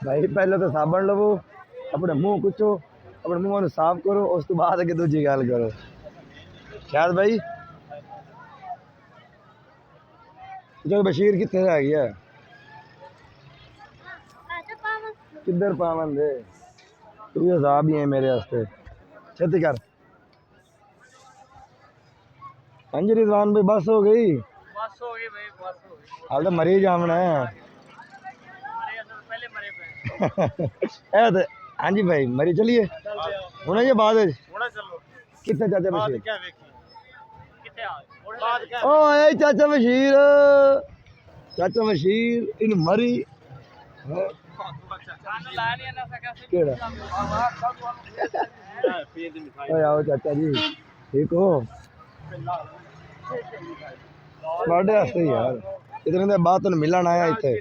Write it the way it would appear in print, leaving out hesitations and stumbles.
भाई पहले तो साबन लवो, अपने मुंह कुचो, अपने मुंह ਨੂੰ ਸਾਫ਼ ਕਰੋ, ਉਸ ਤੋਂ ਬਾਅਦ ਅੱਗੇ ਦੂਜੀ ਗੱਲ ਕਰੋ। ਸ਼ਾਇਦ भाई जो बशीर कितने रह गया? किधर पावन दे, तू भी अजाब ही है मेरे वास्ते। छेती कर। हाँ जी रिजवान भाई बस हो गई? बस हो गई भाई, बस हो गई। हाल तो मरी जामना है। पहले मरे पे तो हाँ जी भाई मरी चलिए होना ये बाद चलो कितने चाचा बशीर क्या कितने बाद क्या ओ ए चाचा बशीर, चाचा बशीर इन मरी केड़ा ओए आओ चाचा जी ठीक हो? बर्थडे वास्ते यार इतने दिन बाद तो मिलन आया इतने